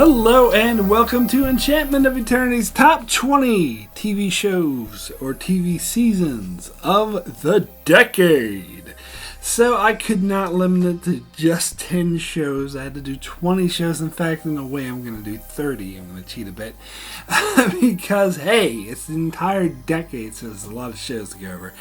Hello and welcome to Enchantment of Eternity's Top 20 TV shows or TV seasons of the decade. So I could not limit it to just 10 shows. I had to do 20 shows. In fact, in a way, I'm going to do 30. I'm going to cheat a bit. Because, hey, it's the entire decade, so there's a lot of shows to go over.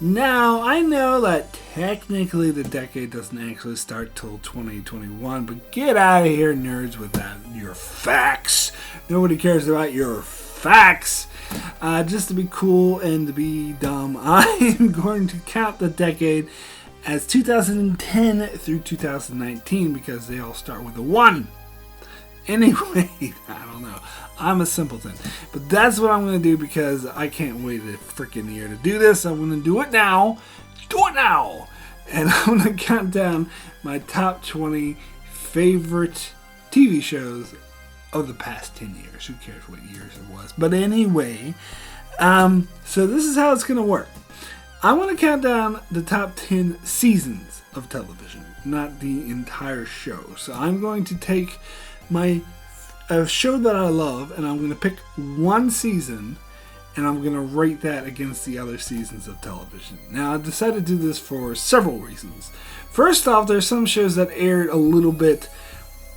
Now, I know that technically the decade doesn't actually start till 2021, but get out of here, nerds, with that. Your facts. Nobody cares about your facts. Just to be cool and to be dumb, I am going to count the decade as 2010 through 2019 because they all start with a 1. Anyway, I don't know. I'm a simpleton. But that's what I'm going to do because I can't wait a freaking year to do this. I'm going to do it now. Do it now! And I'm going to count down my top 20 favorite TV shows of the past 10 years. Who cares what years it was? But anyway, so this is how it's going to work. I want to count down the top 10 seasons of television, not the entire show. So I'm going to take a show that I love, and I'm going to pick one season, and I'm going to rate that against the other seasons of television. Now, I decided to do this for several reasons. First off, there's some shows that aired a little bit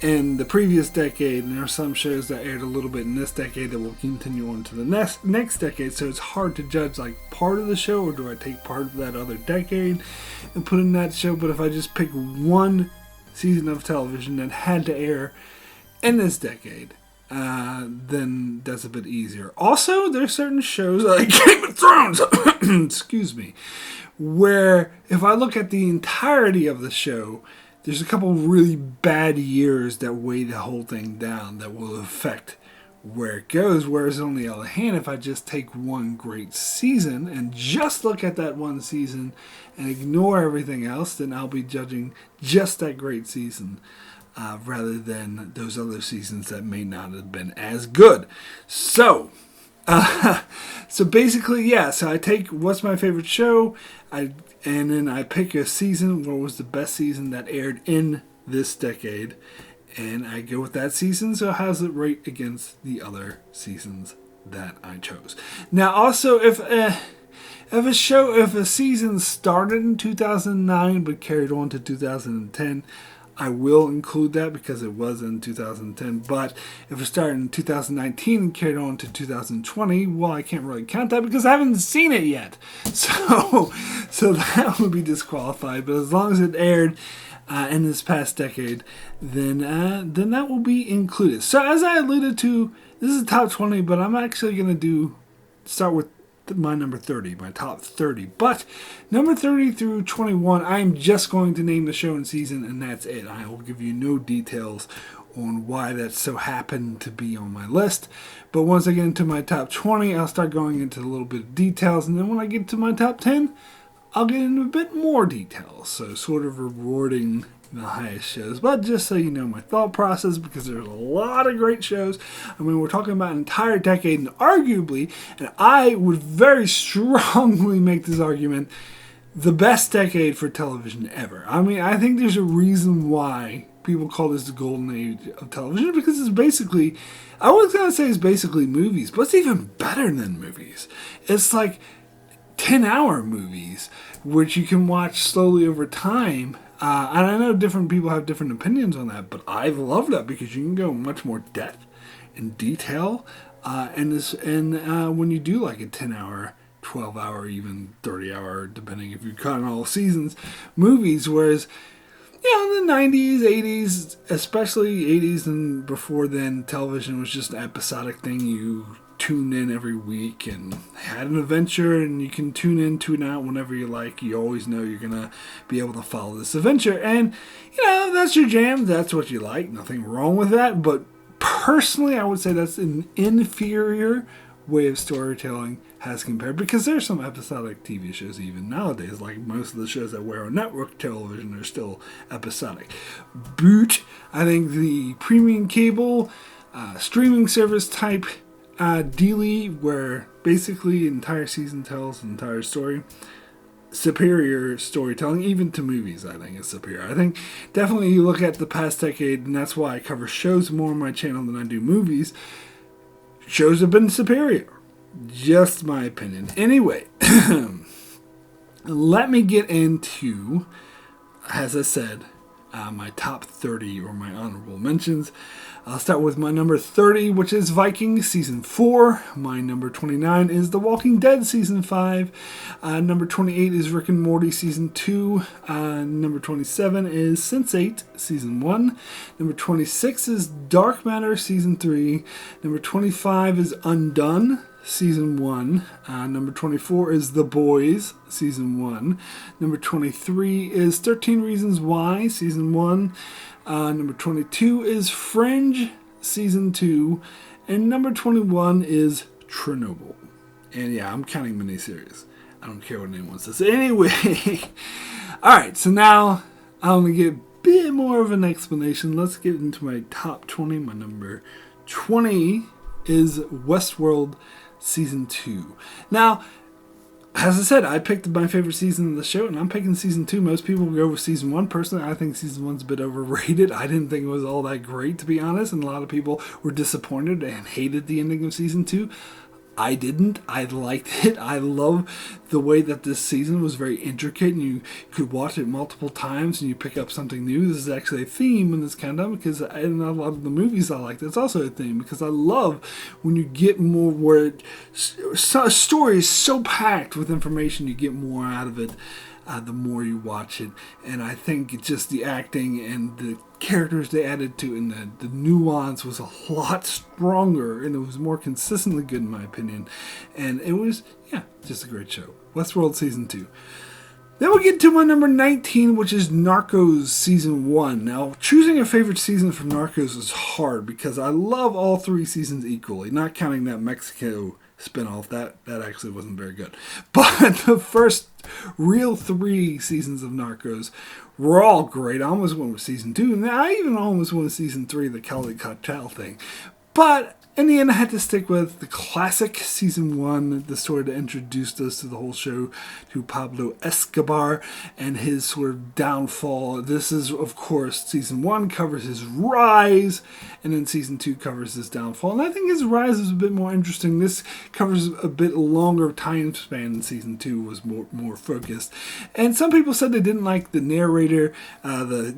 in the previous decade, and there are some shows that aired a little bit in this decade that will continue on to the next decade, so it's hard to judge like part of the show, or do I take part of that other decade and put in that show. But if I just pick one season of television that had to air in this decade, then that's a bit easier. Also, there's certain shows like Game of Thrones, excuse me, where if I look at the entirety of the show, there's a couple really bad years that weigh the whole thing down that will affect where it goes. Whereas on the other hand, if I just take one great season and just look at that one season and ignore everything else, then I'll be judging just that great season rather than those other seasons that may not have been as good. So basically, yeah. So I take what's my favorite show, and then I pick a season. What was the best season that aired in this decade? And I go with that season. So how's it rate against the other seasons that I chose? Now, also, if a season started in 2009 but carried on to 2010, I will include that because it was in 2010. But if it started in 2019 and carried on to 2020, well, I can't really count that because I haven't seen it yet. So that would be disqualified. But as long as it aired in this past decade, then that will be included. So as I alluded to, this is top 20, but I'm actually going to start with my number 30, my top 30. But number 30 through 21, I'm just going to name the show and season, and that's it. I will give you no details on why that so happened to be on my list. But once I get into my top 20, I'll start going into a little bit of details, and then when I get to my top 10, I'll get into a bit more details. So sort of rewarding the highest shows. But just so you know my thought process, because there's a lot of great shows. I mean, we're talking about an entire decade, and arguably, and I would very strongly make this argument, the best decade for television ever. I mean, I think there's a reason why people call this the golden age of television, because it's basically, I was going to say it's basically movies, but it's even better than movies. It's like 10-hour movies, which you can watch slowly over time. And I know different people have different opinions on that, but I love that because you can go much more depth and detail. And when you do like a 10-hour, 12-hour, even 30-hour, depending if you count all seasons, movies, whereas in the 90s, 80s, especially 80s and before then, television was just an episodic thing. You tuned in every week and had an adventure, and you can tune in, tune out whenever you like. You always know you're gonna be able to follow this adventure, and that's your jam, that's what you like, nothing wrong with that. But personally, I would say that's an inferior way of storytelling as compared, because there's some episodic TV shows even nowadays, like most of the shows that wear on network television are still episodic. But I think the premium cable streaming service type dealie, where basically an entire season tells an entire story, superior storytelling, even to movies. I think is superior. I think definitely you look at the past decade, and that's why I cover shows more on my channel than I do movies. Shows have been superior. Just my opinion. Anyway, let me get into, as I said, my top 30 or my honorable mentions. I'll start with my number 30, which is Vikings Season 4. My number 29 is The Walking Dead Season 5. Number 28 is Rick and Morty Season 2. Number 27 is Sense8 Season 1. Number 26 is Dark Matter Season 3. Number 25 is Undone Season 1. Number 24 is The Boys Season 1. Number 23 is 13 Reasons Why Season 1. Number 22 is Fringe Season 2. And number 21 is Chernobyl. And yeah, I'm counting miniseries. I don't care what anyone says. Anyway, alright, so now I'm going to get a bit more of an explanation. Let's get into my top 20. My number 20 is Westworld Season 2. Now, as I said, I picked my favorite season of the show, and I'm picking Season 2. Most people go with Season 1. Personally, I think Season 1's a bit overrated. I didn't think it was all that great, to be honest, and a lot of people were disappointed and hated the ending of Season 2. I didn't. I liked it. I love the way that this season was very intricate, and you could watch it multiple times and you pick up something new. This is actually a theme in this kind of, because in a lot of the movies I like, that's also a theme, because I love when you get more where a story is so packed with information, you get more out of it. The more you watch it, and I think it's just the acting and the characters they added to, and the nuance was a lot stronger, and it was more consistently good in my opinion, and it was, yeah, just a great show. Westworld Season 2. Then we'll get to my number 19, which is Narcos Season 1. Now, choosing a favorite season from Narcos is hard, because I love all three seasons equally, not counting that Mexico spinoff. That actually wasn't very good. But the first real 3 seasons of Narcos were all great. I almost went with Season 2, and I even almost went with Season 3, the Cali Cartel thing. But in the end, I had to stick with the classic Season 1, the story that introduced us to the whole show, to Pablo Escobar and his sort of downfall. This is, of course, Season 1 covers his rise, and then Season 2 covers his downfall. And I think his rise is a bit more interesting. This covers a bit longer time span than Season 2 was more focused. And some people said they didn't like the narrator, the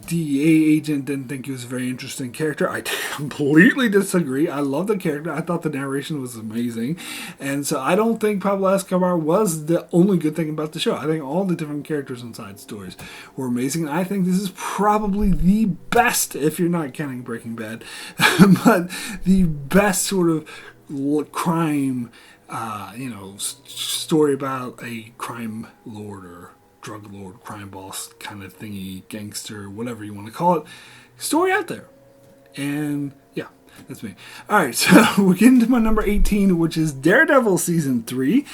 DEA agent, didn't think he was a very interesting character. I completely disagree. I love the character. I thought the narration was amazing. And so I don't think Pablo Escobar was the only good thing about the show. I think all the different characters and side stories were amazing. I think this is probably the best, if you're not counting Breaking Bad, but the best sort of crime, story about a crime lord or drug lord, crime boss kind of thingy, gangster, whatever you want to call it, story out there. And yeah, that's me. Alright, so we're getting to my number 18, which is Daredevil Season 3.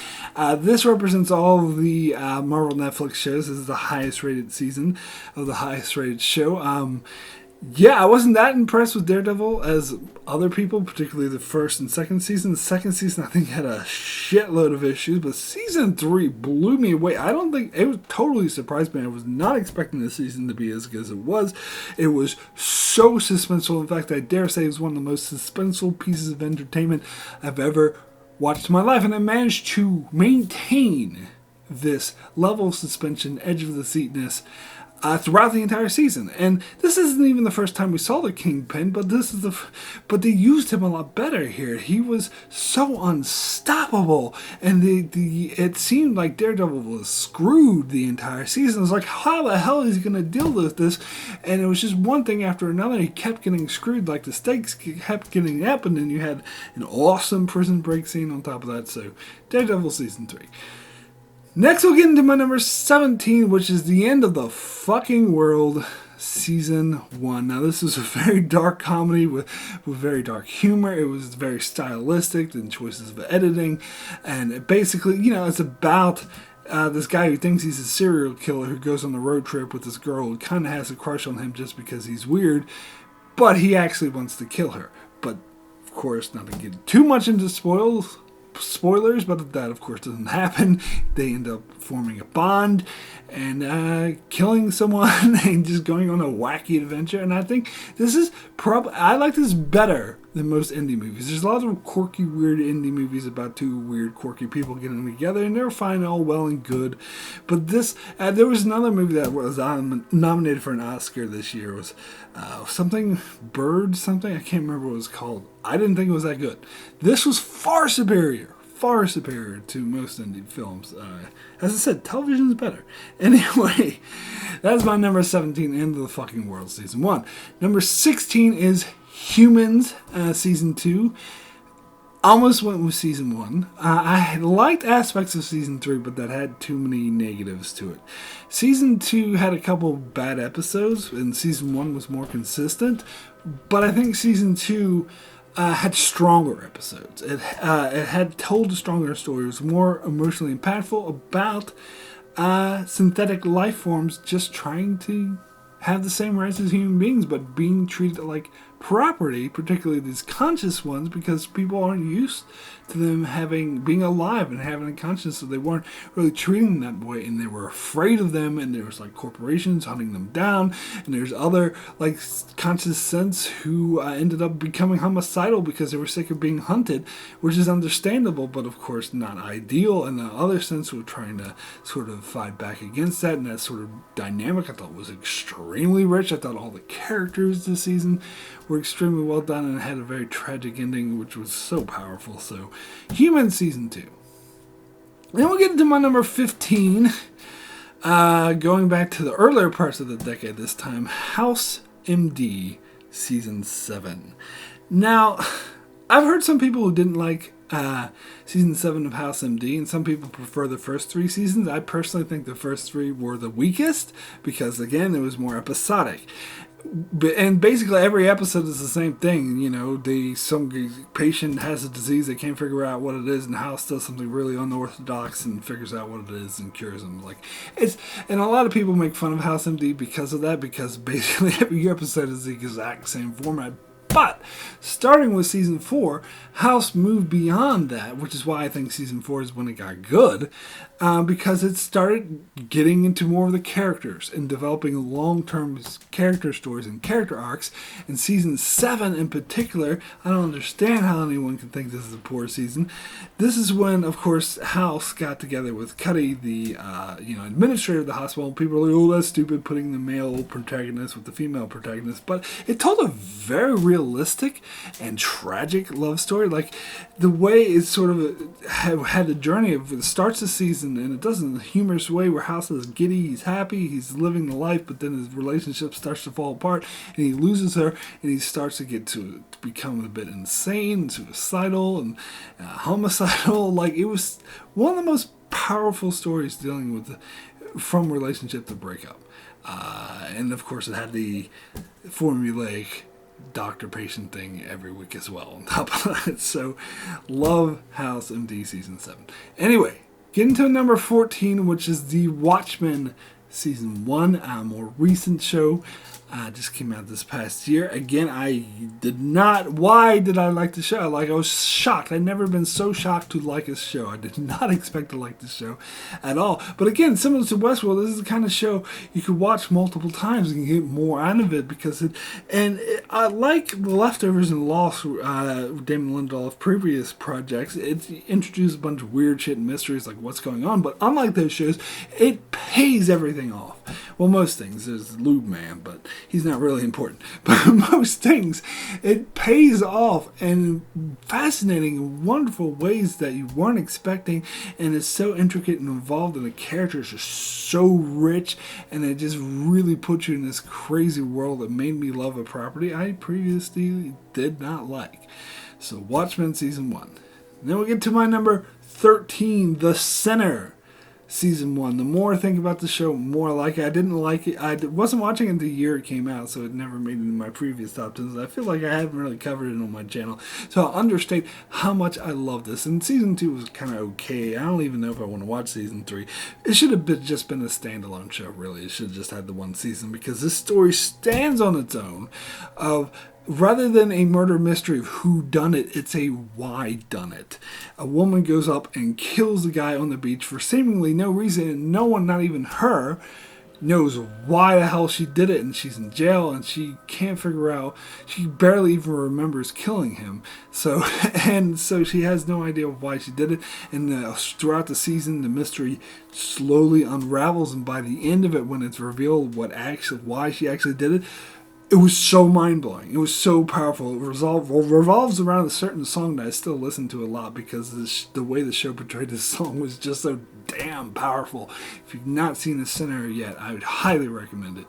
This represents all of the Marvel Netflix shows. This is the highest rated season of the highest rated show. Yeah, I wasn't that impressed with Daredevil as other people, particularly the first and second season. The second season, I think, had a shitload of issues, but Season 3 blew me away. I don't think, it was totally surprised me. I was not expecting this season to be as good as it was. It was so suspenseful. In fact, I dare say it was one of the most suspenseful pieces of entertainment I've ever watched in my life, and I managed to maintain this level of suspension, edge of the seatness, throughout the entire season. And this isn't even the first time we saw the Kingpin, but but they used him a lot better here. He was so unstoppable, and it seemed like Daredevil was screwed the entire season. It was like, how the hell is he going to deal with this? And it was just one thing after another. He kept getting screwed, like the stakes kept getting up, and then you had an awesome prison break scene on top of that. So Daredevil Season 3. Next, we'll get into my number 17, which is The End of the Fucking World, Season 1. Now, this was a very dark comedy with very dark humor. It was very stylistic and choices of editing. And it basically, it's about this guy who thinks he's a serial killer who goes on the road trip with this girl who kind of has a crush on him just because he's weird. But he actually wants to kill her. But, of course, not to get too much into spoils, spoilers, but that of course doesn't happen. They end up forming a bond and killing someone and just going on a wacky adventure. And I think this is I like this better than most indie movies. There's a lot of quirky, weird indie movies about two weird, quirky people getting together, and they're fine, all well and good. But this, there was another movie that was nominated for an Oscar this year. It was something Bird something. I can't remember what it was called. I didn't think it was that good. This was far superior to most indie films. As I said, television is better. Anyway, that's my number 17, End of the Fucking World, Season 1. Number 16 is Humans, Season 2. Almost went with Season 1. I liked aspects of Season 3, but that had too many negatives to it. Season 2 had a couple bad episodes, and Season 1 was more consistent. But I think Season 2... had stronger episodes. It had told a stronger story. It was more emotionally impactful about synthetic life forms just trying to have the same rights as human beings, but being treated like property, particularly these conscious ones, because people aren't used to them being alive and having a conscience, so they weren't really treating them that way, and they were afraid of them, and there was like corporations hunting them down, and there's other like conscious sense who ended up becoming homicidal because they were sick of being hunted, which is understandable, but of course not ideal. And the other sense were trying to sort of fight back against that, and that sort of dynamic I thought was extremely rich. I thought all the characters this season were extremely well done and had a very tragic ending, which was so powerful. So, Human Season 2. Then we'll get into my number 15. Going back to the earlier parts of the decade this time, House MD Season 7. Now, I've heard some people who didn't like Season 7 of House MD, and some people prefer the first 3 seasons. I personally think the first 3 were the weakest because, again, it was more episodic. And basically every episode is the same thing. You know, some patient has a disease, they can't figure out what it is, and House does something really unorthodox and figures out what it is and cures them. And a lot of people make fun of House MD because of that, because basically every episode is the exact same format. But starting with Season 4, House moved beyond that, which is why I think Season 4 is when it got good, because it started getting into more of the characters and developing long-term character stories and character arcs. And Season 7 in particular, I don't understand how anyone can think this is a poor season. This is when, of course, House got together with Cuddy, the administrator of the hospital. People were like, oh, that's stupid, putting the male protagonist with the female protagonist. But it told a very realistic and tragic love story. Like, the way it sort of had a journey of it starts the season, and it does it in a humorous way where House is giddy, he's happy, he's living the life, but then his relationship starts to fall apart, and he loses her, and he starts to become a bit insane, suicidal, and homicidal. Like, it was one of the most powerful stories dealing with from relationship to breakup. And of course it had the formulaic doctor-patient thing every week as well on top of that. So, love House MD Season 7. Anyway, getting to number 14, which is The Watchmen Season 1, a more recent show. Just came out this past year. Again, why did I like the show? I was shocked. I'd never been so shocked to like a show. I did not expect to like this show at all. But again, similar to Westworld, this is the kind of show you could watch multiple times and get more out of it because I like The Leftovers and Lost, Damon Lindelof previous projects. It introduced a bunch of weird shit and mysteries like what's going on, but unlike those shows, it pays everything off. Well, most things. There's Lube Man, but he's not really important. But most things, it pays off in fascinating, wonderful ways that you weren't expecting, and it's so intricate and involved, and the characters are so rich, and it just really puts you in this crazy world that made me love a property I previously did not like. So, Watchmen Season 1. Then we get to my number 13, The Sinner. Season 1. The more I think about the show, the more I like it. I didn't like it. I wasn't watching it the year it came out, so it never made it in my previous top 10s. I feel like I haven't really covered it on my channel, so I'll understate how much I love this. And Season 2 was kind of okay. I don't even know if I want to watch Season 3. It should have just been a standalone show, really. It should have just had the one season, because this story stands on its own of rather than a murder mystery of who done it, it's a why done it. A woman goes up and kills the guy on the beach for seemingly no reason, and no one, not even her, knows why the hell she did it, and she's in jail and she can't figure out, she barely even remembers killing him, so she has no idea why she did it. And throughout the season the mystery slowly unravels, and by the end of it, when it's revealed why she actually did it, it was so mind-blowing. It was so powerful. It revolves around a certain song that I still listen to a lot, because the way the show portrayed this song was just so damn powerful. If you've not seen The Sinner yet, I would highly recommend it.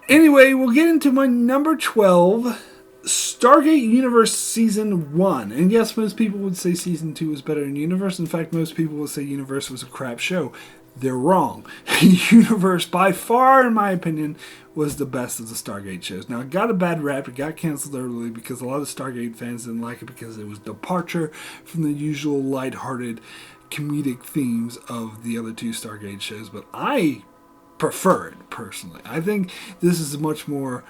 Anyway, we'll get into my number 12, Stargate Universe Season 1. And yes, most people would say Season 2 was better than Universe. In fact, most people would say Universe was a crap show. They're wrong. Universe, by far, in my opinion, was the best of the Stargate shows. Now, it got a bad rap. It got canceled early because a lot of Stargate fans didn't like it because it was departure from the usual lighthearted comedic themes of the other two Stargate shows. But I prefer it, personally. I think this is much more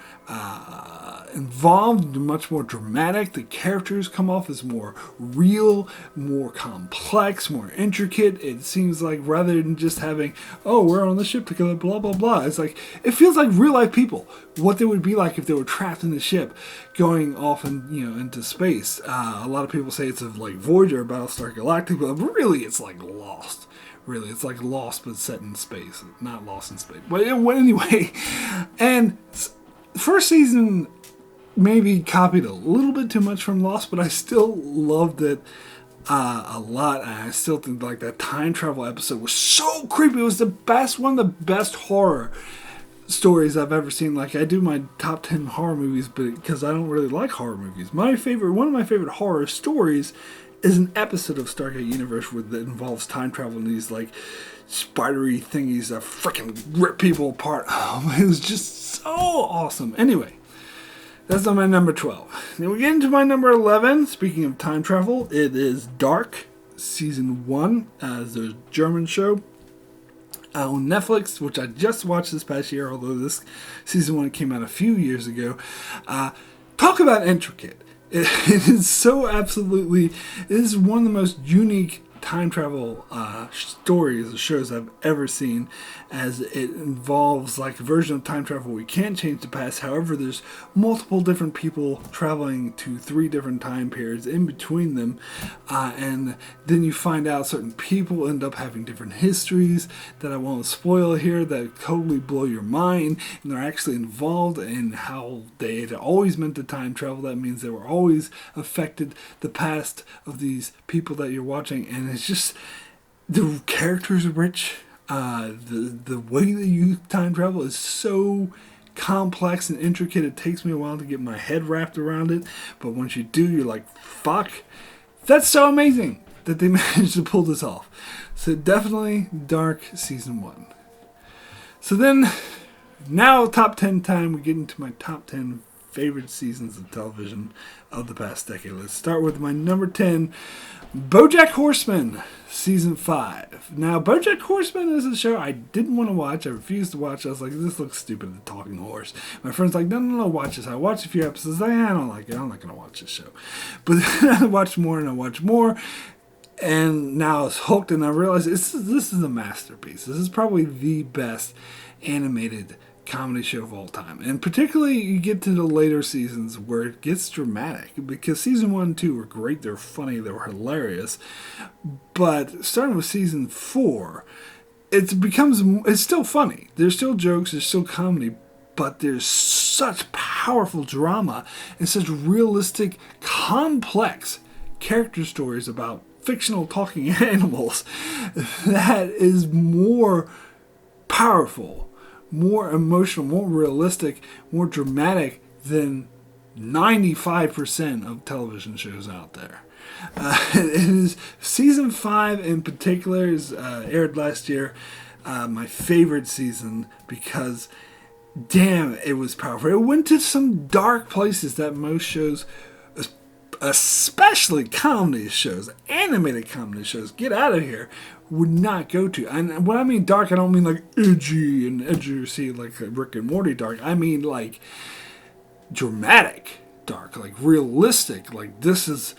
involved, much more dramatic. The characters come off as more real, more complex, more intricate. It seems like, rather than just having, oh, we're on the ship together, blah, blah, blah. It's like, it feels like real life people. What they would be like if they were trapped in the ship going off into space. A lot of people say it's like Voyager, Battlestar Galactica, but really it's like Lost. Really, it's like Lost, but set in space. Not Lost in space. But anyway, and first season maybe copied a little bit too much from Lost, but I still loved it a lot. And I still think like that time travel episode was so creepy. It was the best, one of the best horror stories I've ever seen. Like, I do my top 10 horror movies, but because I don't really like horror movies. One of my favorite horror stories is an episode of Stargate Universe that involves time travel and these like spidery thingies that freaking rip people apart. It was just so awesome. Anyway, that's on my number 12. Then we get into my number 11. Speaking of time travel, it is Dark, Season 1, the German show on Netflix, which I just watched this past year, although this Season 1 came out a few years ago. Talk about intricate. It is so absolutely, it is one of the most unique time travel stories or shows I've ever seen, as it involves like a version of time travel. We can't change the past. However, there's multiple different people traveling to 3 different time periods in between them, and then you find out certain people end up having different histories that I won't spoil here that totally blow your mind, and they're actually involved in how they had always meant to time travel. That means they were always affected the past of these people that you're watching, and it's just, the characters are rich. The way that you time travel is so complex and intricate. It takes me a while to get my head wrapped around it, but once you do, you're like, fuck, that's so amazing that they managed to pull this off. So definitely Dark Season 1. So then, now top 10 time, we get into my top 10 favorite seasons of television of the past decade. Let's start with my number 10, BoJack Horseman, Season 5. Now, BoJack Horseman is a show I didn't want to watch. I refused to watch. I was like, this looks stupid, the talking horse. My friend's like, no, watch this. I watched a few episodes. I don't like it. I'm not going to watch this show. But then I watched more and I watched more. And now I was hooked, and I realized this is a masterpiece. This is probably the best animated comedy show of all time. And particularly you get to the later seasons where it gets dramatic, because season 1 and 2 were great, they're funny, they were hilarious, but starting with season 4, it's still funny, there's still jokes, there's still comedy, but there's such powerful drama and such realistic, complex character stories about fictional talking animals that is more powerful, more emotional, more realistic, more dramatic than 95% of television shows out there. It is season 5 in particular is aired last year. My favorite season, because damn, it was powerful. It went to some dark places that most shows, especially comedy shows, animated comedy shows, get out of here, would not go to. And when I mean dark, I don't mean like edgy and edgy, see, like Rick and Morty dark. I mean like dramatic dark, like realistic. Like this is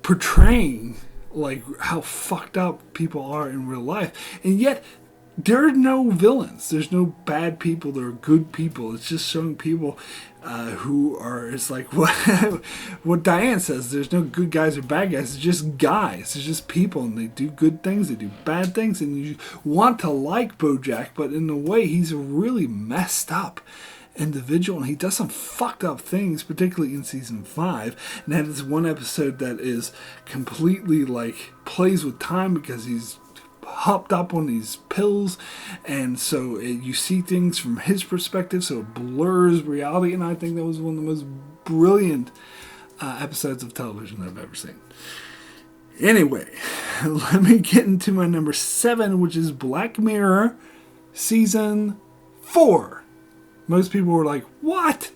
portraying like how fucked up people are in real life, and yet there are no villains. There's no bad people. There are good people. It's just showing people who are. It's like what Diane says. There's no good guys or bad guys. It's just guys. It's just people, and they do good things. They do bad things, and you want to like BoJack, but in a way, he's a really messed up individual, and he does some fucked up things, particularly in season 5. And that is one episode that is completely like plays with time because he's hopped up on these pills, and so you see things from his perspective, so it blurs reality. And I think that was one of the most brilliant episodes of television I've ever seen. Anyway, let me get into my number 7, which is Black Mirror season 4. Most people were like, what?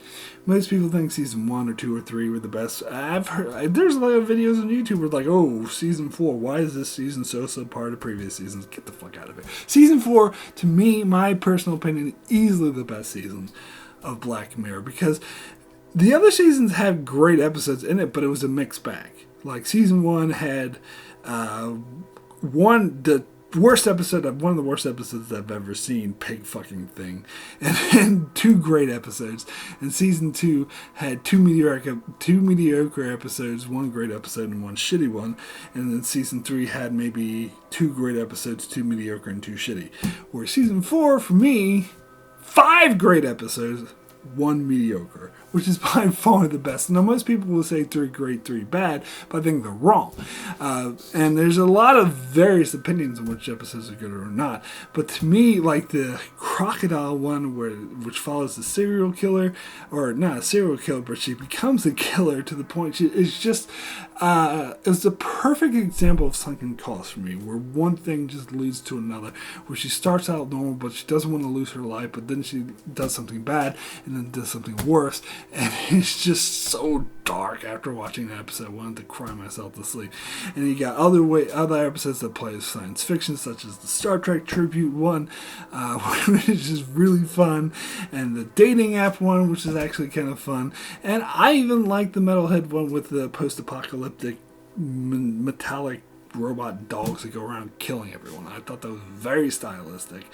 Most people think season 1 or 2 or 3 were the best. I've heard, there's a lot of videos on YouTube where like, oh, season 4, why is this season so subpar to previous seasons? Get the fuck out of it. Season 4, to me, my personal opinion, easily the best season of Black Mirror, because the other seasons had great episodes in it, but it was a mixed bag. Like season 1 had one of the worst episodes I've ever seen, Pig Fucking Thing, and then 2 great episodes. And season 2 had 2 mediocre episodes, 1 great episode and 1 shitty one. And then season 3 had maybe 2 great episodes, 2 mediocre and 2 shitty. Where season 4, for me, 5 great episodes, 1 mediocre, which is by far the best. Now, most people will say 3 great, 3 bad, but I think they're wrong. And there's a lot of various opinions on which episodes are good or not. But to me, like the crocodile one, which follows the serial killer, or not a serial killer, but she becomes a killer to the point it's just it's a perfect example of sunken cost for me, where one thing just leads to another, where she starts out normal, but she doesn't want to lose her life, but then she does something bad, and then does something worse, and it's just so dark. After watching that episode, I wanted to cry myself to sleep. And you got other episodes that play with science fiction, such as the Star Trek Tribute one, which is really fun, and the dating app one, which is actually kind of fun, and I even like the Metalhead one with the post-apocalyptic metallic robot dogs that go around killing everyone. I thought that was very stylistic.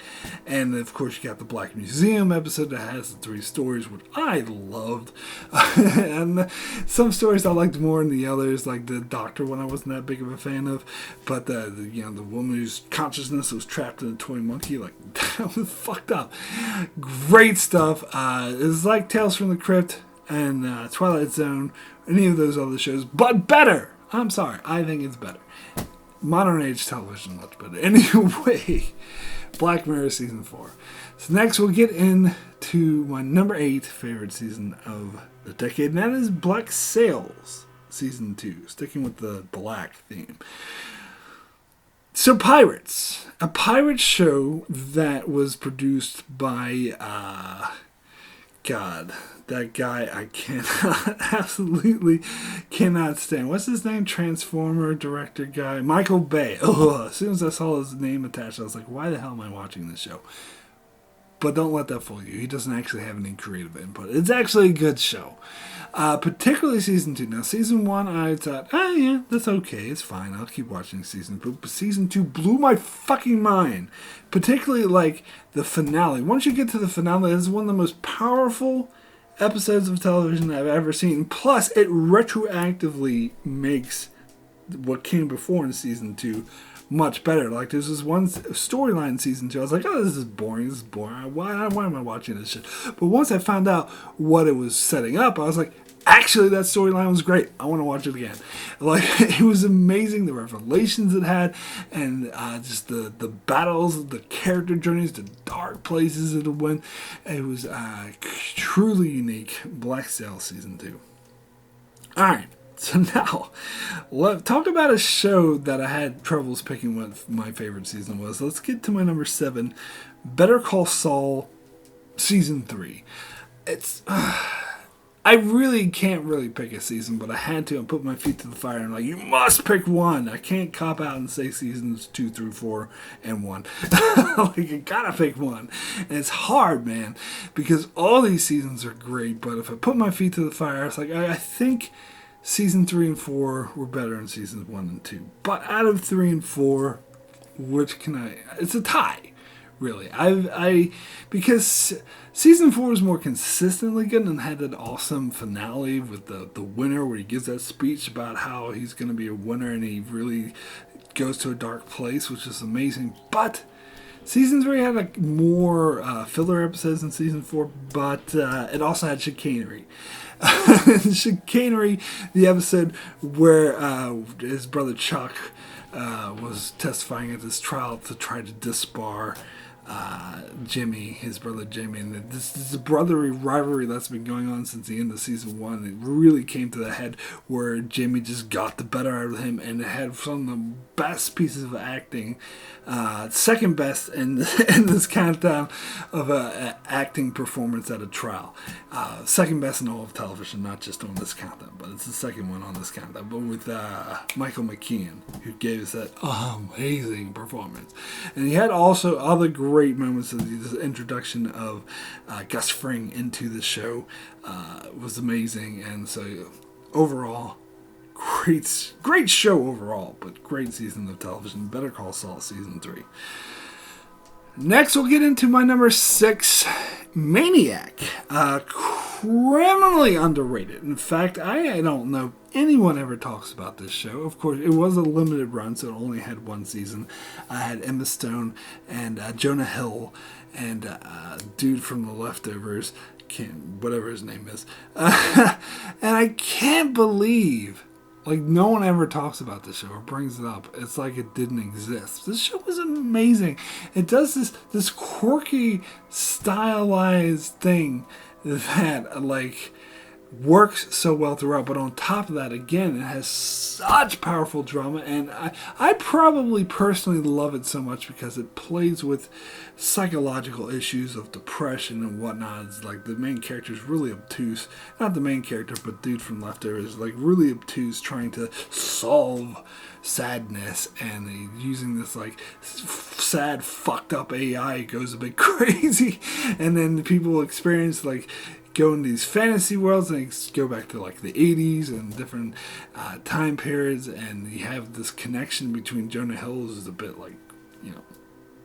And of course you got the Black Museum episode that has the 3 stories, which I loved. And some stories I liked more than the others, like the doctor one I wasn't that big of a fan of, but the woman whose consciousness was trapped in a toy monkey, like that was fucked up. Great stuff. It's like Tales from the Crypt and Twilight Zone, any of those other shows, but better. I'm sorry, I think it's better. Modern age television, much better. Anyway, Black Mirror season 4. So next we'll get into my number 8 favorite season of the decade, and that is Black Sails season 2, sticking with the black theme. So Pirates, a pirate show that was produced by that guy I absolutely cannot stand. What's his name? Transformer director guy, Michael Bay. Ugh. As soon as I saw his name attached, I was like, why the hell am I watching this show? But don't let that fool you. He doesn't actually have any creative input. It's actually a good show. Particularly season 2. Now, season 1, I thought, yeah, that's okay. It's fine. I'll keep watching season 2. But season 2 blew my fucking mind. Particularly, like, the finale. Once you get to the finale, it's one of the most powerful episodes of television I've ever seen. Plus, it retroactively makes what came before in season 2 much better. Like, there's this one storyline in season 2. I was like, oh, this is boring. Why am I watching this shit? But once I found out what it was setting up, I was like, actually, that storyline was great. I want to watch it again. Like, it was amazing. The revelations it had, and just the battles, the character journeys, the dark places it went. It was truly unique. Black Sails season 2. All right. So now, let's talk about a show that I had troubles picking what my favorite season was. Let's get to my number 7, Better Call Saul season 3. I really can't really pick a season, but I had to. I put my feet to the fire and I'm like, you must pick one. I can't cop out and say seasons 2 through 4 and 1. Like, you gotta pick one. And it's hard, man, because all these seasons are great, but if I put my feet to the fire, it's like, I think season 3 and 4 were better than seasons 1 and 2. But out of 3 and 4, which can I... It's a tie, really. Because season 4 is more consistently good and had an awesome finale with the winner where he gives that speech about how he's going to be a winner and he really goes to a dark place, which is amazing. But season 3 had like more filler episodes than season 4, but it also had chicanery. Chicanery, the episode where his brother Chuck was testifying at this trial to try to disbar Jimmy, his brother Jimmy, and this is a brotherly rivalry that's been going on since the end of season 1. It really came to the head where Jimmy just got the better out of him, and it had some of the best pieces of acting, second best in this countdown of acting performance at a trial. Second best in all of television, not just on this countdown, but it's the second one on this countdown. But with Michael McKean, who gave us that amazing performance, and he had also other great moments. The introduction of Gus Fring into the show was amazing, and so overall, great show overall, but great season of television. Better Call Saul season 3. Next, we'll get into my number 6, Maniac. Criminally underrated. In fact, I don't know anyone ever talks about this show. Of course, it was a limited run, so it only had one season. I had Emma Stone and Jonah Hill and dude from The Leftovers, whatever his name is. And I can't believe... Like, no one ever talks about this show or brings it up. It's like it didn't exist. This show was amazing. It does this quirky, stylized thing that, like, works so well throughout. But on top of that, again, it has such powerful drama. And I probably personally love it so much because it plays with psychological issues of depression and whatnot. It's like the main character is really obtuse. Not the main character, but dude from Leftovers, like really obtuse, trying to solve sadness, and using this like sad, fucked up AI goes a bit crazy, and then people experience like go in these fantasy worlds and go back to like the 80s and different time periods, and you have this connection between Jonah Hill, who's a bit like, you know,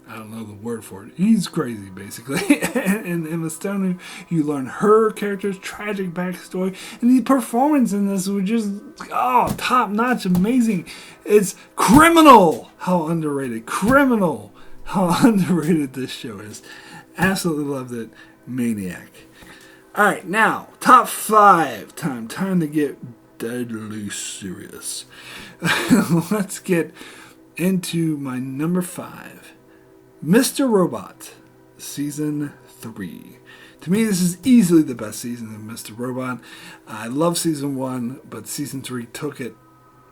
I don't know the word for it. He's crazy, basically. And Emma Stone, you learn her character's tragic backstory. And the performance in this was just, top-notch, amazing. It's criminal how underrated. Criminal how underrated this show is. Absolutely loved it. Maniac. Alright, now, top 5. Time to get deadly serious. Let's get into my number 5. Mr. Robot, Season 3. To me, this is easily the best season of Mr. Robot. I love Season 1, but Season 3 took it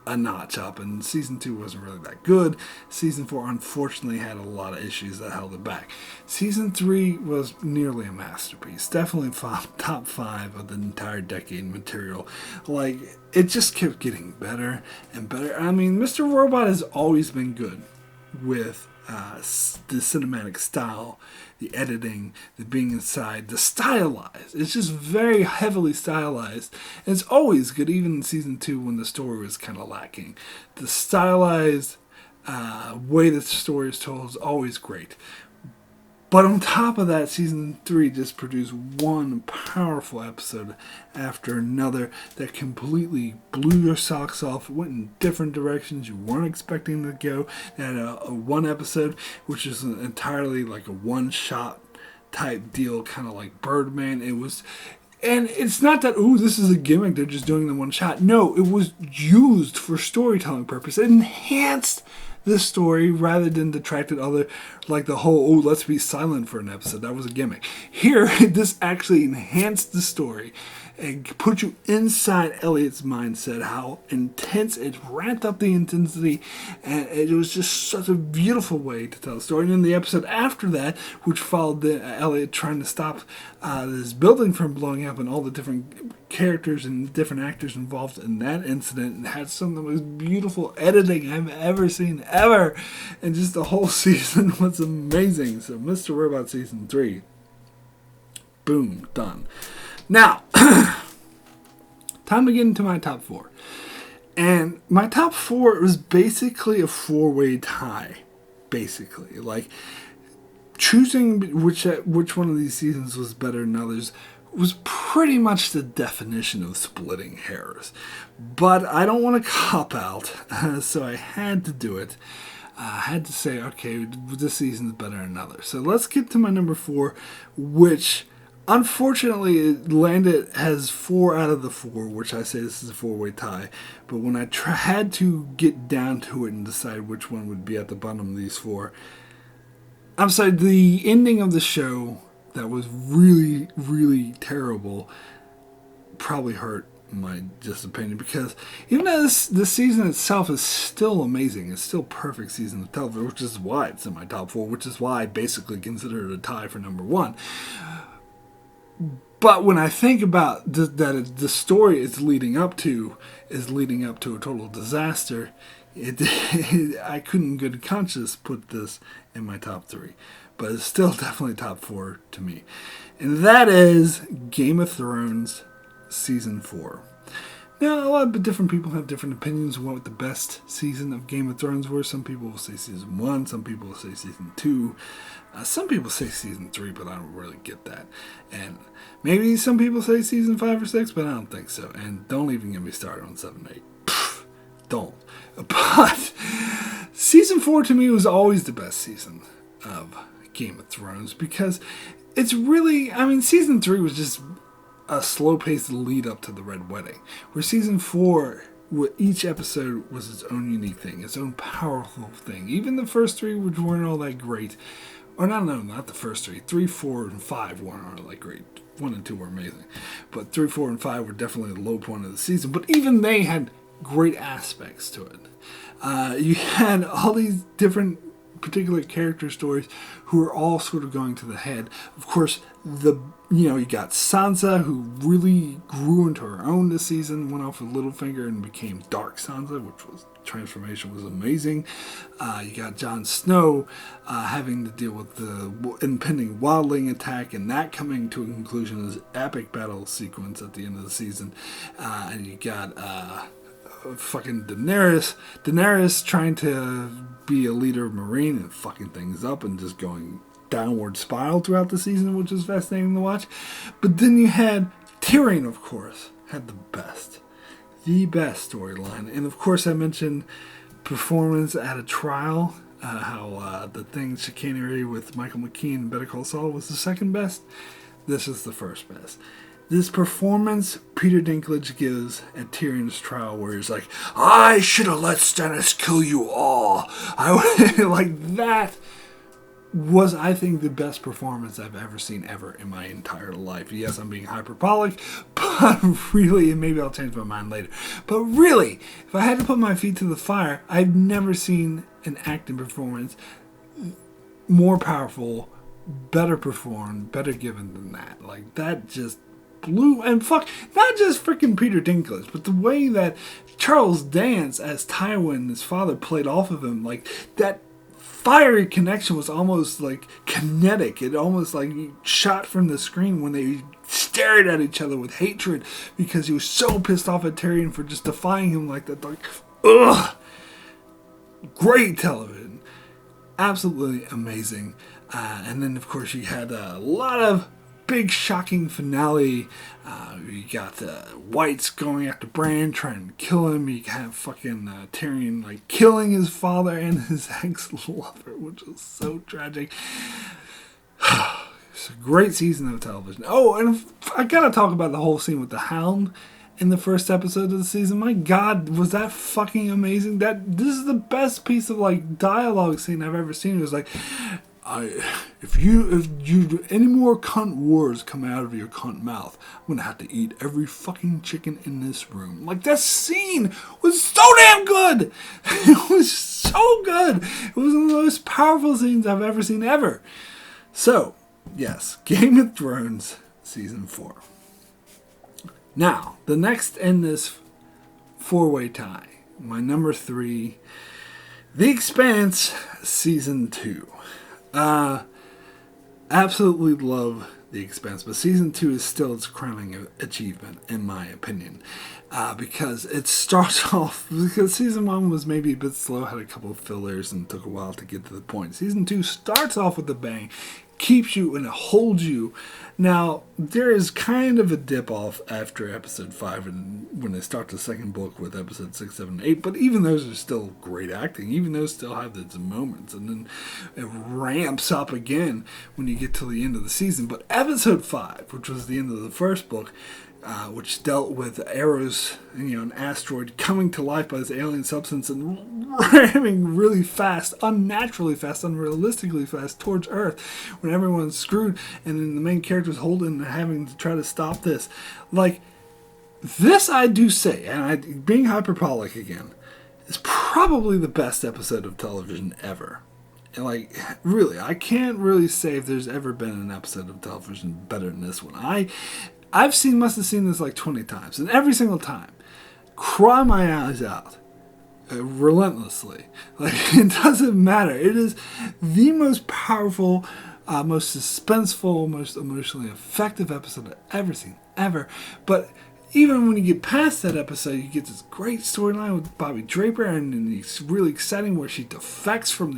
a notch up, and Season 2 wasn't really that good. Season 4, unfortunately, had a lot of issues that held it back. Season 3 was nearly a masterpiece. Definitely top 5 of the entire decade material. Like, it just kept getting better and better. I mean, Mr. Robot has always been good with the cinematic style, the editing, the being inside, the stylized. It's just very heavily stylized. And it's always good, even in season 2 when the story was kind of lacking. The stylized way that the story is told is always great. But on top of that, season 3 just produced one powerful episode after another that completely blew your socks off, went in different directions you weren't expecting to go. They had a one episode, which is entirely like a one-shot type deal, kind of like Birdman. And it's not that, this is a gimmick, they're just doing the one shot. No, it was used for storytelling purpose. It enhanced this story rather than detracted other, like the whole, let's be silent for an episode. That was a gimmick. Here, this actually enhanced the story and put you inside Elliot's mindset, how intense it ramped up the intensity, and it was just such a beautiful way to tell the story. And then the episode after that, which followed Elliot trying to stop this building from blowing up, and all the different characters and different actors involved in that incident, and had some of the most beautiful editing I've ever seen ever, and just the whole season was amazing. So Mr. Robot Season 3, boom, done. Now, time to get into my top 4. And my top 4 was basically a 4-way tie, basically. Like, choosing which one of these seasons was better than others was pretty much the definition of splitting hairs. But I don't want to cop out, so I had to do it. I had to say, okay, this season is better than another. So let's get to my number 4, which unfortunately it landed as 4 out of the 4, which I say this is a 4-way tie. But when I had to get down to it and decide which one would be at the bottom of these 4, I'm sorry, the ending of the show that was really, really terrible probably hurt my just opinion, because even though this season itself is still amazing, it's still perfect season of television, which is why it's in my top 4, which is why I basically consider it a tie for number 1. But when I think about that the story is leading up to a total disaster, I couldn't in good conscience put this in my top 3. But it's still definitely top 4 to me. And that is Game of Thrones Season 4. Now, a lot of different people have different opinions on what the best season of Game of Thrones were. Some people will say Season 1, some people will say Season 2. Some people say Season 3, but I don't really get that. And maybe some people say Season 5 or 6, but I don't think so. And don't even get me started on 7 and 8. Pfft, don't. But Season 4 to me was always the best season of Game of Thrones, because it's really, Season 3 was just a slow-paced lead up to the Red Wedding, where Season 4, each episode was its own unique thing, its own powerful thing. Even the first 3, which weren't all that great, or not the first 3, 3, 4, and 5 weren't all that great. 1 and 2 were amazing, but 3, 4, and 5 were definitely the low point of the season, but even they had great aspects to it. You had all these different particular character stories who are all sort of going to the head. Of course, you got Sansa, who really grew into her own this season, went off with Littlefinger and became Dark Sansa, transformation was amazing. You got Jon Snow having to deal with the impending wildling attack, and that coming to a conclusion as epic battle sequence at the end of the season. And you got fucking Daenerys trying to be a leader of Meereen and fucking things up and just going downward spiral throughout the season, which is fascinating to watch. But then you had Tyrion, of course, had the best storyline. And of course I mentioned performance at a trial, how the thing chicanery with Michael McKean and Better Call Saul was the second best. This is the first best. This performance Peter Dinklage gives at Tyrion's trial, where he's like, I should have let Stannis kill you all. Like, that was, I think, the best performance I've ever seen ever in my entire life. Yes, I'm being hyperbolic, but really, and maybe I'll change my mind later, but really, if I had to put my feet to the fire, I've never seen an acting performance more powerful, better performed, better given than that. Like, that just blew, and not just freaking Peter Dinklage, but the way that Charles Dance as Tywin, his father, played off of him, like, that fiery connection was almost like kinetic. It almost like shot from the screen when they stared at each other with hatred, because he was so pissed off at Tyrion for just defying him like that. Like, ugh! Great television. Absolutely amazing. And then, of course, you had a lot of big shocking finale. You got Whites going after Bran, trying to kill him. You have fucking Tyrion like killing his father and his ex-lover, which was so tragic. It's a great season of television. Oh, and I gotta talk about the whole scene with the Hound in the first episode of the season. My God, was that fucking amazing? This is the best piece of like dialogue scene I've ever seen. It was like, if you any more cunt words come out of your cunt mouth, I'm gonna have to eat every fucking chicken in this room. Like, that scene was so damn good. It was so good. It was one of the most powerful scenes I've ever seen ever. So, yes, Game of Thrones season 4. Now, the next in this 4-way tie, my number 3, The Expanse season 2. Absolutely love The Expanse, but season 2 is still its crowning achievement, in my opinion, because it starts off, because season 1 was maybe a bit slow, had a couple of fillers, and took a while to get to the point. Season 2 starts off with a bang, keeps you and it holds you. Now, there is kind of a dip off after episode 5 and when they start the second book with episode 6, 7, 8, but even those are still great acting. Even those still have its moments, and then it ramps up again when you get to the end of the season. But episode 5, which was the end of the first book, which dealt with Eros, an asteroid coming to life by this alien substance and ramming really fast, unnaturally fast, unrealistically fast towards Earth when everyone's screwed, and then the main character's holding and having to try to stop this. Like, this I do say, and being hyperbolic again, is probably the best episode of television ever. And like, really, I can't really say if there's ever been an episode of television better than this one. Must have seen this like 20 times, and every single time, cry my eyes out, relentlessly. Like, it doesn't matter. It is the most powerful, most suspenseful, most emotionally effective episode I've ever seen, ever. But even when you get past that episode, you get this great storyline with Bobby Draper, and it's really exciting where she defects from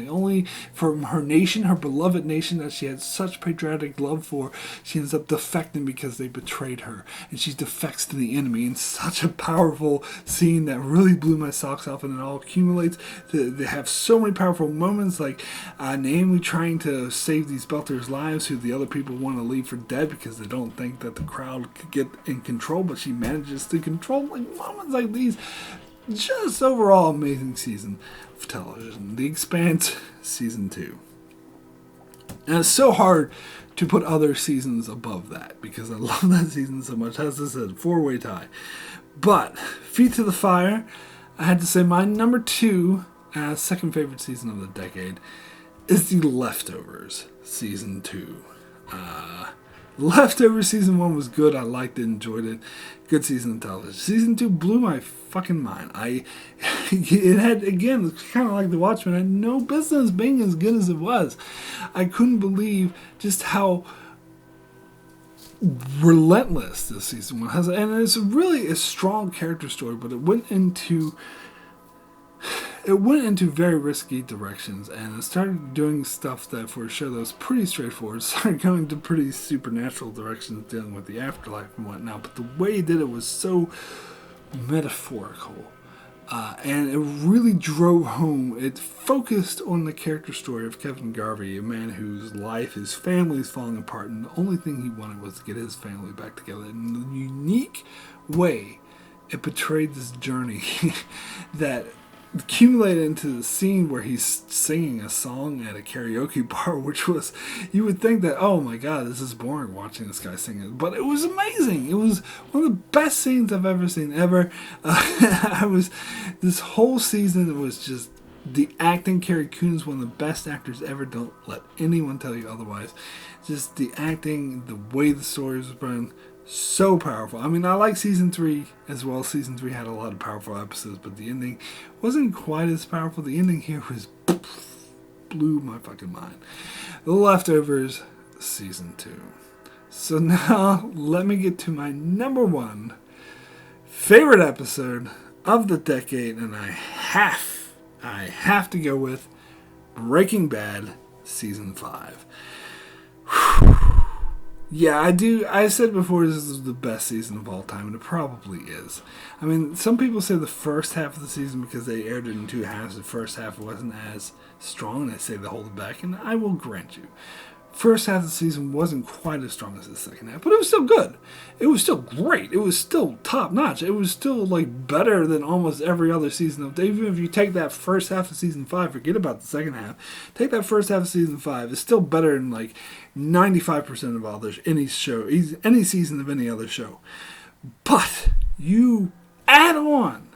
her nation, her beloved nation that she had such patriotic love for. She ends up defecting because they betrayed her, and she defects to the enemy. And such a powerful scene that really blew my socks off, and it all accumulates. They have so many powerful moments, like Naomi trying to save these Belters' lives, who the other people want to leave for dead because they don't think that the crowd could get in control, but she manages to control. Like, moments like these. Just overall amazing season of television. The Expanse season 2. And it's so hard to put other seasons above that because I love that season so much. As I said, 4-way tie. But Feet to the Fire, I had to say my number 2, second favorite season of the decade, is The Leftovers season 2. Leftovers season 1 was good. I liked it, enjoyed it. Good season of television. Season 2 blew my fucking mind. It had, again, it's kind of like The Watchmen, had no business being as good as it was. I couldn't believe just how relentless this season was. And it's really a strong character story, but it went into very risky directions, and it started doing stuff that for a show that was pretty straightforward started going to pretty supernatural directions, dealing with the afterlife and whatnot. But the way he did it was so metaphorical, and it really drove home. It focused on the character story of Kevin Garvey, a man whose life, his family is falling apart, and the only thing he wanted was to get his family back together. In a unique way, it portrayed this journey that accumulated into the scene where he's singing a song at a karaoke bar, which was, you would think that, oh my god, this is boring watching this guy sing it, but it was amazing. It was one of the best scenes I've ever seen ever. This whole season was just the acting. Carrie Coon's one of the best actors ever. Don't let anyone tell you otherwise. Just the acting, the way the story was run. So powerful. I mean, I like season 3 as well. Season 3 had a lot of powerful episodes, but the ending wasn't quite as powerful. The ending here was blew my fucking mind. The Leftovers season 2. So now let me get to my number 1 favorite episode of the decade, and I have to go with Breaking Bad season 5. Yeah, I do. I said before this is the best season of all time, and it probably is. I mean, some people say the first half of the season, because they aired it in 2 halves, the first half wasn't as strong, they say they hold it back, and I will grant you. first half of the season wasn't quite as strong as the second half, but it was still good. It was still great. It was still top notch. It was still like better than almost every other season of. Even if you take that first half of season 5, forget about the second half. Take that first half of season 5. It's still better than like 95% of any show, any season of any other show. But you add on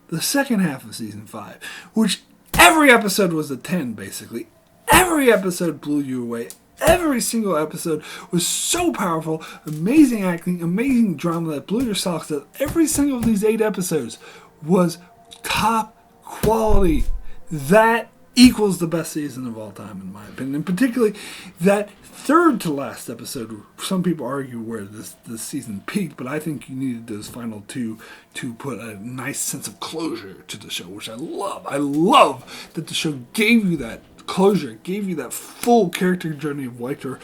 the second half of season 5, which every episode was a 10, basically. Every episode blew you away. Every single episode was so powerful. Amazing acting, amazing drama that blew your socks off. Every single of these 8 episodes was top quality. That equals the best season of all time, in my opinion. And particularly that third to last episode. Some people argue where this season peaked, but I think you needed those final 2 to put a nice sense of closure to the show, which I love. I love that the show gave you that closure, gave you that full character journey of Walter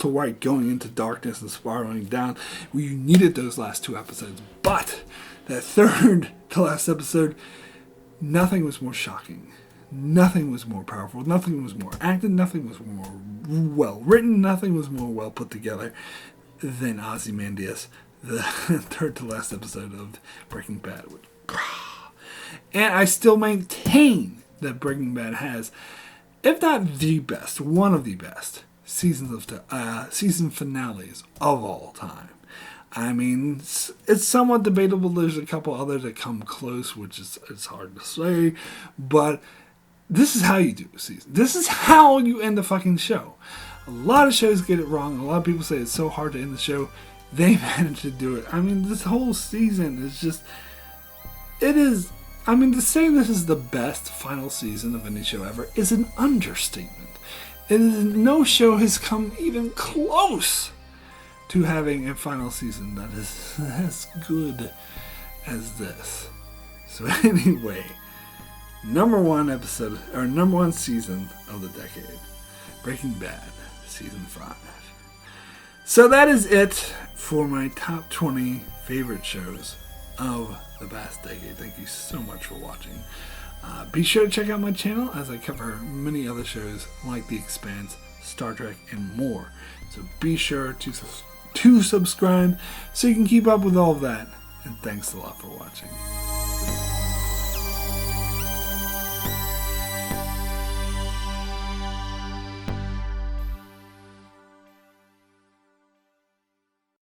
White going into darkness and spiraling down. You needed those last 2 episodes, but that third to last episode, nothing was more shocking. Nothing was more powerful. Nothing was more acted. Nothing was more well written. Nothing was more well put together than Ozymandias, the third to last episode of Breaking Bad. And I still maintain that Breaking Bad has, if not the best, one of the best season finales of all time. I mean, it's somewhat debatable. There's a couple others that come close, which it's hard to say, but this is how you do a season. This is how you end a fucking show. A lot of shows get it wrong. A lot of people say it's so hard to end the show. They managed to do it. I mean, this whole season is just... It is... I mean, to say this is the best final season of any show ever is an understatement. No show has come even close to having a final season that is as good as this. So anyway... Number 1 episode, or number 1 season of the decade. Breaking Bad, season 5. So that is it for my top 20 favorite shows of the past decade. Thank you so much for watching. Be sure to check out my channel as I cover many other shows like The Expanse, Star Trek, and more. So be sure to subscribe so you can keep up with all of that. And thanks a lot for watching.